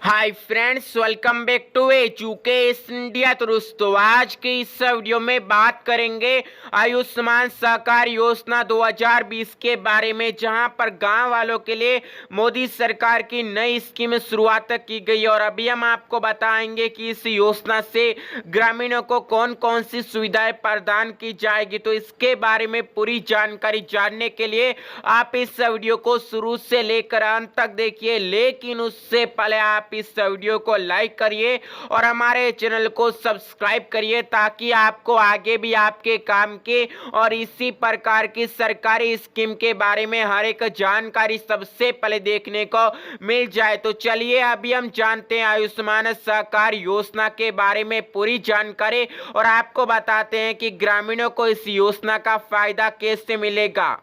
Hi friends, welcome back to Educash India. तो दोस्तों, आज के इस वीडियो में बात करेंगे आयुष्मान सहकार योजना 2020 के बारे में, जहां पर गांव वालों के लिए मोदी सरकार की नई स्कीम शुरुआत की गई। और अभी हम आपको बताएंगे कि इस योजना से ग्रामीणों को कौन कौन सी सुविधाएं प्रदान की जाएगी। तो इसके बारे में पूरी जानकारी जानने के लिए आप इस वीडियो को शुरू से लेकर अंत तक देखिए। लेकिन उससे पहले आप इस वीडियो को लाइक करिए और हमारे चैनल को सब्सक्राइब करिए, ताकि आपको आगे भी आपके काम के और इसी प्रकार की सरकारी स्कीम के बारे में हर एक जानकारी सबसे पहले देखने को मिल जाए। तो चलिए अभी हम जानते हैं आयुष्मान सहकार योजना के बारे में पूरी जानकारी, और आपको बताते हैं कि ग्रामीणों को इस योजना का फायदा कैसे मिलेगा।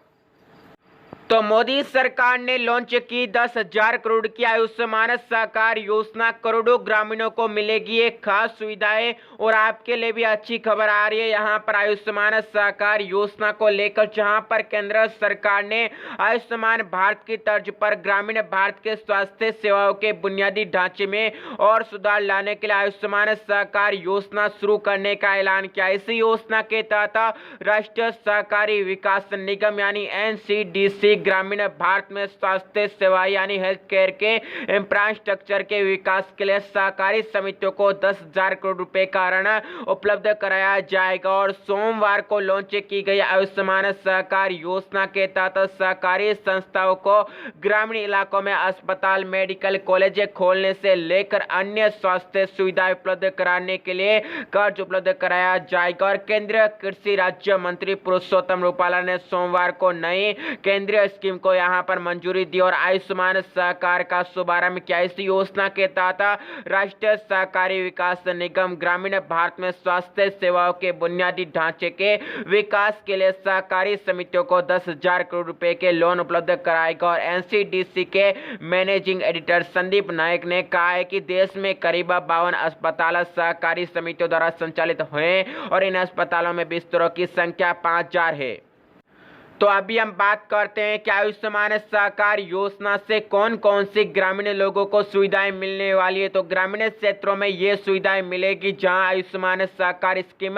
तो मोदी सरकार ने लॉन्च की 10,000 करोड़ की आयुष्मान सहकार योजना। करोड़ों ग्रामीणों को मिलेगी एक खास सुविधाएं, और आपके लिए भी अच्छी खबर आ रही है यहाँ पर आयुष्मान सहकार योजना को लेकर, जहां पर केंद्र सरकार ने आयुष्मान भारत की तर्ज पर ग्रामीण भारत के स्वास्थ्य सेवाओं के बुनियादी ढांचे में और सुधार लाने के लिए आयुष्मान सहकार योजना शुरू करने का ऐलान किया। इस योजना के तहत राष्ट्रीय सहकारी विकास निगम यानी NCDC ग्रामीण भारत में स्वास्थ्य सेवा यानी हेल्थ केयर के इंफ्रास्ट्रक्चर के विकास के लिए सहकारी समितियों को 10,000 करोड़ रुपए का ऋण उपलब्ध कराया जाएगा। और सोमवार को लॉन्च की गई आयुष्मान सहकार योजना के तहत सहकारी संस्थाओं को ग्रामीण इलाकों में अस्पताल, मेडिकल कॉलेज खोलने से लेकर अन्य स्वास्थ्य सुविधाएं उपलब्ध कराने के लिए कर्ज उपलब्ध कराया जाएगा। और केंद्रीय कृषि राज्य मंत्री पुरुषोत्तम रूपाला ने सोमवार को नई केंद्रीय स्कीम को यहां पर मंजूरी दी और आयुष्मान सहकार का शुभारंभ किया। इस योजना के तहत राष्ट्रीय सहकारी विकास निगम ग्रामीण भारत में स्वास्थ्य सेवाओं के बुनियादी ढांचे के विकास के लिए सहकारी समितियों को 10,000 करोड़ रुपए के लोन उपलब्ध कराएगा। और NCDC के मैनेजिंग एडिटर संदीप नायक ने कहा है कि देश में करीब 52 अस्पताल सहकारी समितियों द्वारा संचालित हुए और इन अस्पतालों में बिस्तरों की संख्या 5,000 है। तो अभी हम बात करते हैं कि आयुष्मान सहकार योजना से कौन कौन सी ग्रामीण लोगों को सुविधाएं मिलने वाली है। तो ग्रामीण क्षेत्रों में ये सुविधाएं मिलेगी, जहां आयुष्मान सहकार स्कीम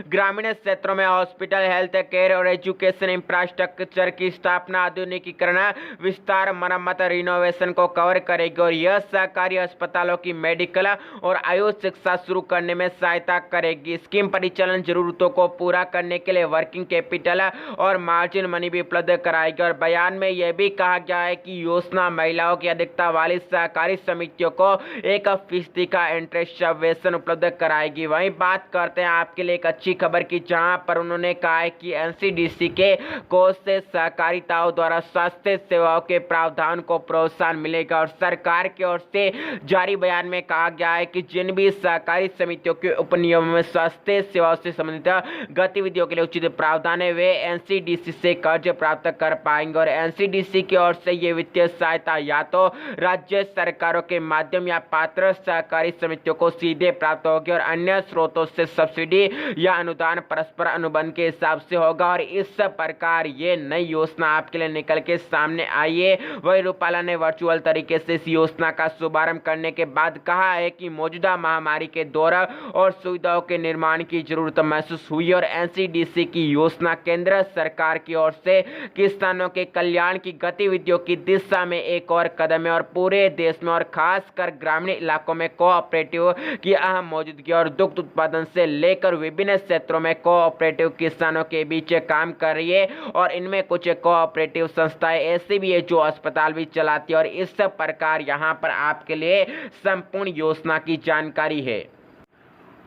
ग्रामीण क्षेत्रों में हॉस्पिटल, हेल्थ केयर और एजुकेशन इंफ्रास्ट्रक्चर की स्थापना, आधुनिकीकरण, विस्तार, मरम्मत, रिनोवेशन को कवर करेगी। और यह सहकारी अस्पतालों की मेडिकल और आयुष शिक्षा शुरू करने में सहायता करेगी। स्कीम परिचालन जरूरतों को पूरा करने के लिए वर्किंग कैपिटल और मार्जिन मनी भी उपलब्ध कराएगी। और बयान में यह भी कहा गया है कि योजना महिलाओं की अधिकता वाली सहकारी समितियों को 1% का इंटरेस्ट सबवेंशन उपलब्ध कराएगी। वहीं बात करते हैं आपके लिए एक अच्छी खबर की, जहां पर उन्होंने कहा है कि NCDC के कोष से सहकारिताओं द्वारा स्वास्थ्य सेवाओं के प्रावधान को प्रोत्साहन मिलेगा। और सरकार की ओर से जारी बयान में कहा गया है कि जिन भी सहकारी समितियों के उपनियमों में स्वास्थ्य सेवाओं से संबंधित गतिविधियों के लिए उचित प्रावधान है, वे NCDC से कर्ज प्राप्त कर पाएंगे। और NCDC की ओर से ये वित्तीय सहायता या तो राज्य सरकारों के माध्यम या पात्र सहकारी समितियों को सीधे प्राप्त होगी, और अन्य स्रोतों से सब्सिडी या अनुदान परस्पर अनुबंध के हिसाब से होगा। और इस प्रकार ये नई योजना आपके लिए निकल के सामने आई है। वही रूपाला ने वर्चुअल तरीके से इस योजना का शुभारंभ करने के बाद कहा है कि मौजूदा महामारी के दौर और सुविधाओं के निर्माण की जरूरत महसूस हुई, और NCDC की योजना केंद्र सरकार की ओर से किसानों के कल्याण की गतिविधियों की दिशा में एक और कदम है। और पूरे देश में और खासकर ग्रामीण इलाकों में कोऑपरेटिव की अहम मौजूदगी और दुग्ध उत्पादन से लेकर विभिन्न क्षेत्रों में कोऑपरेटिव किसानों के बीच काम कर रही है। और इनमें कुछ कोऑपरेटिव संस्थाएं ऐसी भी है जो अस्पताल भी चलाती है। और इस प्रकार यहाँ पर आपके लिए संपूर्ण योजना की जानकारी है।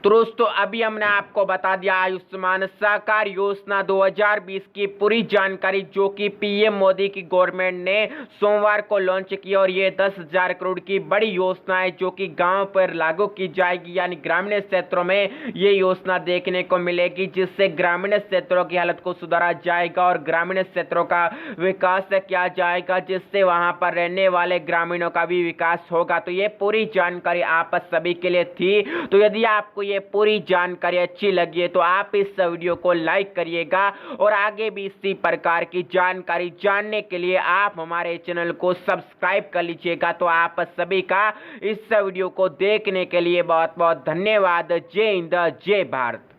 तो दोस्तों, अभी हमने आपको बता दिया आयुष्मान सहकार योजना 2020 की पूरी जानकारी, जो कि PM मोदी की गवर्नमेंट ने सोमवार को लॉन्च की। और ये 10,000 करोड़ की बड़ी योजना है, जो कि गांव पर लागू की जाएगी, यानी ग्रामीण क्षेत्रों में ये योजना देखने को मिलेगी, जिससे ग्रामीण क्षेत्रों की हालत को सुधारा जाएगा और ग्रामीण क्षेत्रों का विकास किया जाएगा, जिससे वहां पर रहने वाले ग्रामीणों का भी विकास होगा। तो ये पूरी जानकारी आप सभी के लिए थी। तो यदि आपको ये पूरी जानकारी अच्छी लगी है तो आप इस वीडियो को लाइक करिएगा और आगे भी इसी प्रकार की जानकारी जानने के लिए आप हमारे चैनल को सब्सक्राइब कर लीजिएगा। तो आप सभी का इस वीडियो को देखने के लिए बहुत बहुत धन्यवाद। जय हिंद, जय भारत।